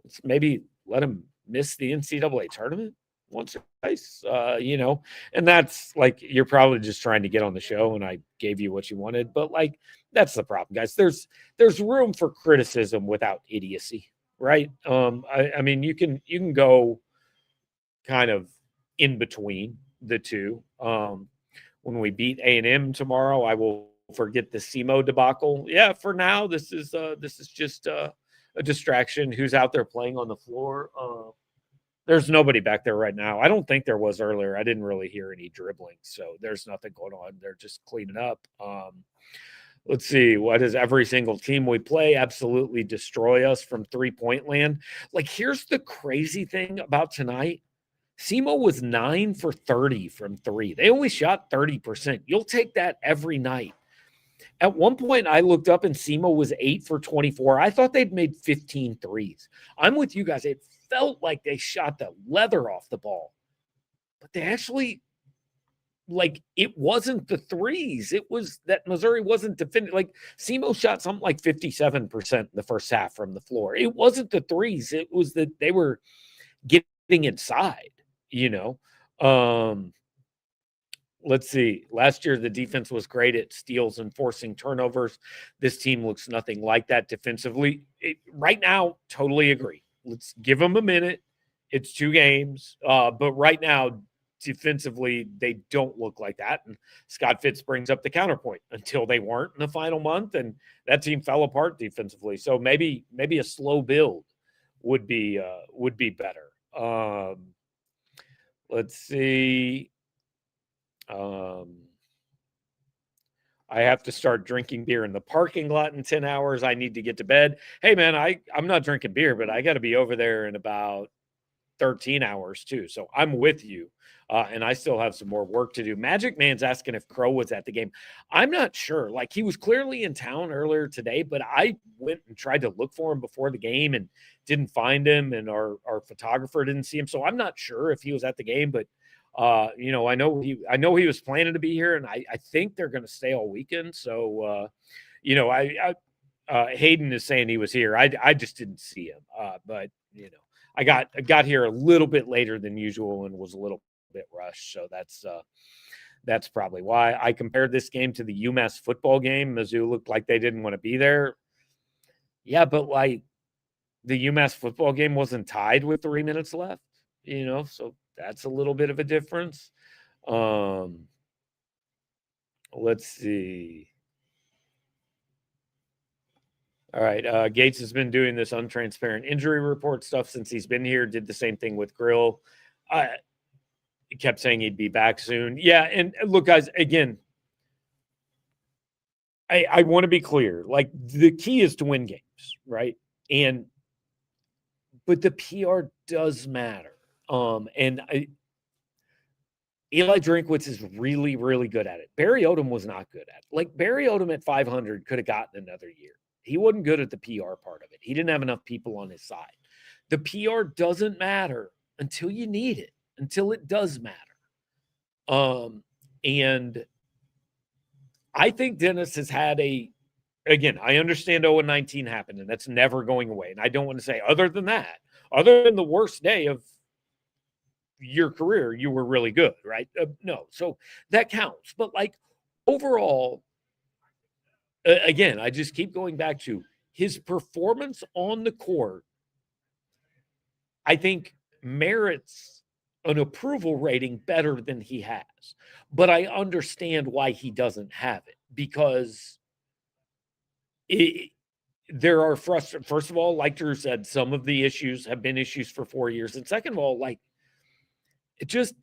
Let's maybe let him miss the NCAA tournament once or twice, and that's like, you're probably just trying to get on the show and I gave you what you wanted, but like, that's the problem, guys. There's room for criticism without idiocy, right? I mean, you can go kind of in between the two. when we beat A&M tomorrow, I will forget the SEMO debacle. Yeah, for now, this is just a distraction. Who's out there playing on the floor? There's nobody back there right now. I don't think there was earlier. I didn't really hear any dribbling, so there's nothing going on. They're just cleaning up. Let's see. What does every single team we play absolutely destroy us from 3-point land? Like, here's the crazy thing about tonight. SEMO was 9 for 30 from 3. They only shot 30%. You'll take that every night. At one point, I looked up and SEMO was 8 for 24. I thought they'd made 15 threes. I'm with you guys. It felt like they shot the leather off the ball, but they actually, like, it wasn't the threes. It was that Missouri wasn't defending. Like, SEMO shot something like 57% in the first half from the floor. It wasn't the threes. It was that they were getting inside, Let's see. Last year, the defense was great at steals and forcing turnovers. This team looks nothing like that defensively. Right now, totally agree. Let's give them a minute. It's 2 games. But right now, defensively, they don't look like that. And Scott Fitz brings up the counterpoint. Until they weren't in the final month, and that team fell apart defensively. So maybe a slow build would be better. Let's see. I have to start drinking beer in the parking lot in 10 hours. I need to get to bed. Hey, man, I'm not drinking beer, but I got to be over there in about 13 hours too. So I'm with you. And I still have some more work to do. Magic Man's asking if Crow was at the game. I'm not sure. Like, he was clearly in town earlier today, but I went and tried to look for him before the game and didn't find him. And our photographer didn't see him. So I'm not sure if he was at the game, but I know he was planning to be here, and I think they're going to stay all weekend. So, Hayden is saying he was here. I just didn't see him. But I got here a little bit later than usual and was a little bit rushed. So that's probably why. I compared this game to the UMass football game. Mizzou looked like they didn't want to be there. Yeah, but like the UMass football game wasn't tied with 3 minutes left, so that's a little bit of a difference. Let's see. All right. Gates has been doing this untransparent injury report stuff since he's been here. Did the same thing with Grill. He kept saying he'd be back soon. Yeah. And look, guys, again, I want to be clear. Like, the key is to win games, right? But the PR does matter. Eli Drinkwitz is really, really good at it. Barry Odom was not good at it. Like, Barry Odom at 500 could have gotten another year. He wasn't good at the PR part of it. He didn't have enough people on his side. The PR doesn't matter until you need it, until it does matter. And I think Dennis has had again, I understand 0-19 happened, and that's never going away. And I don't want to say other than the worst day of your career, you were really good, right? No. So that counts. But like, overall, again, I just keep going back to his performance on the court, I think merits an approval rating better than he has. But I understand why he doesn't have it, because there are first of all, like Drew said, some of the issues have been issues for 4 years. And second of all, like, it just,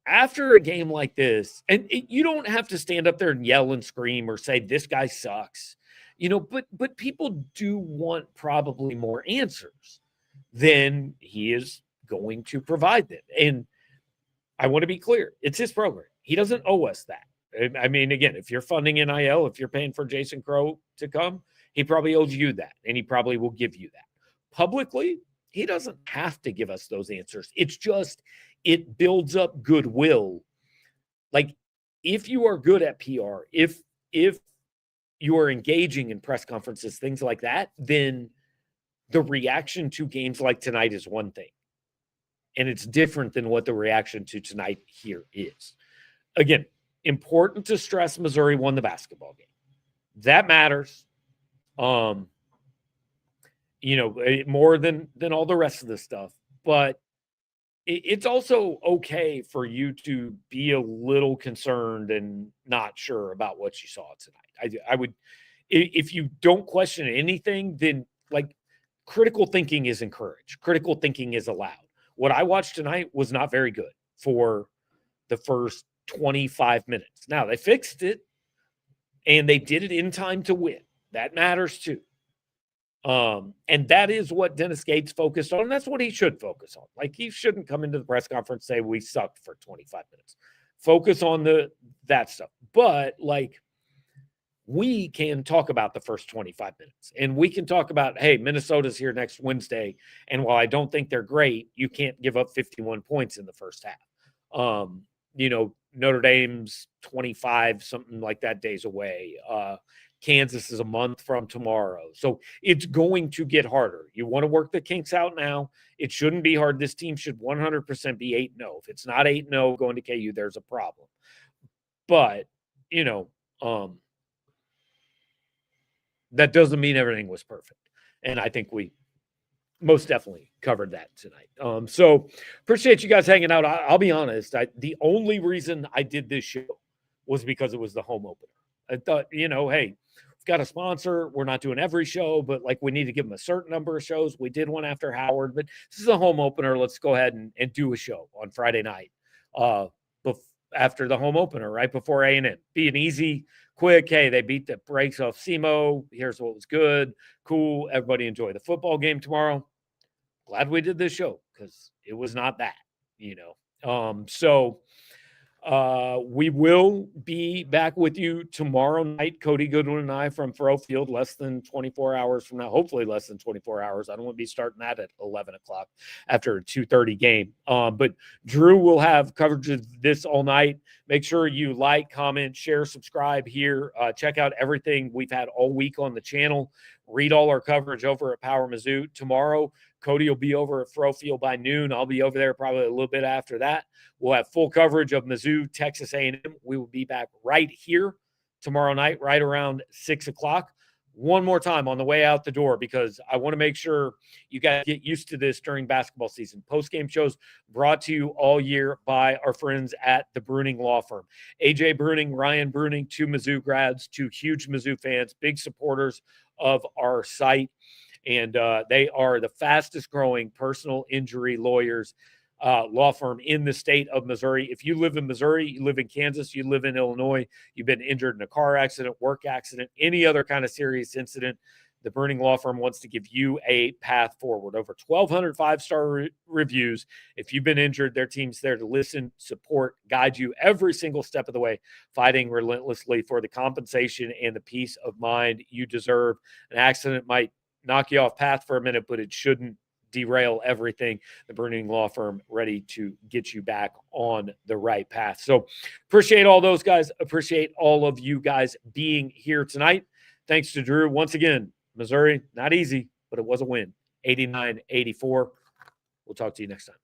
after a game like this, and you don't have to stand up there and yell and scream or say this guy sucks, but people do want probably more answers than he is going to provide them. And I want to be clear, it's his program. He doesn't owe us that. I mean, again, if you're funding NIL, if you're paying for Jason Crow to come, he probably owes you that, and he probably will give you that. Publicly, he doesn't have to give us those answers. It's just, it builds up goodwill. Like, if you are good at PR, if you are engaging in press conferences, things like that, then the reaction to games like tonight is one thing. And it's different than what the reaction to tonight here is. Again, important to stress, Missouri won the basketball game. That matters. More than all the rest of the stuff. But it's also okay for you to be a little concerned and not sure about what you saw tonight. I would, if you don't question anything, then like critical thinking is encouraged. Critical thinking is allowed. What I watched tonight was not very good for the first 25 minutes. Now they fixed it and they did it in time to win. That matters too. And that is what Dennis Gates focused on. And that's what he should focus on. Like, he shouldn't come into the press conference and say we sucked for 25 minutes. Focus on that stuff. But like, we can talk about the first 25 minutes and we can talk about, hey, Minnesota's here next Wednesday. And while I don't think they're great, you can't give up 51 points in the first half. Notre Dame's 25, something like that, days away. Kansas is a month from tomorrow. So it's going to get harder. You want to work the kinks out now. It shouldn't be hard. This team should 100% be 8-0. If it's not 8-0 going to KU, there's a problem. But, that doesn't mean everything was perfect. And I think we most definitely covered that tonight. So appreciate you guys hanging out. I'll be honest. The only reason I did this show was because it was the home opener. I thought, hey, we've got a sponsor. We're not doing every show, but like, we need to give them a certain number of shows. We did one after Howard, but this is a home opener. Let's go ahead and do a show on Friday night after the home opener, right before A&M. Be an easy, quick, hey, they beat the brakes off SEMO. Here's what was good. Cool. Everybody enjoy the football game tomorrow. Glad we did this show because it was not that, we will be back with you tomorrow night. Cody Goodwin and I from Furrow Field, less than 24 hours from now, hopefully less than 24 hours. I don't want to be starting that at 11 o'clock after a 2:30 game. But Drew will have coverage of this all night. Make sure you like, comment, share, subscribe here. Check out everything we've had all week on the channel. Read all our coverage over at Power Mizzou. Tomorrow, Cody will be over at Furrow Field by noon. I'll be over there probably a little bit after that. We'll have full coverage of Mizzou, Texas A&M. We will be back right here tomorrow night, right around 6 o'clock. One more time on the way out the door, because I want to make sure you guys get used to this during basketball season. Post-game shows brought to you all year by our friends at the Bruning Law Firm. AJ Bruning, Ryan Bruning, two Mizzou grads, two huge Mizzou fans, big supporters of our site. And they are the fastest growing personal injury lawyers law firm in the state of Missouri. If you live in Missouri, you live in Kansas, you live in Illinois, you've been injured in a car accident, work accident, any other kind of serious incident, the Bruning Law Firm wants to give you a path forward. Over 1,200 five-star reviews. If you've been injured, their team's there to listen, support, guide you every single step of the way, fighting relentlessly for the compensation and the peace of mind you deserve. An accident might knock you off path for a minute, but it shouldn't derail everything. The Bruning Law Firm, ready to get you back on the right path. So appreciate all those guys. Appreciate all of you guys being here tonight. Thanks to Drew. Once again, Missouri, not easy, but it was a win. 89-84. We'll talk to you next time.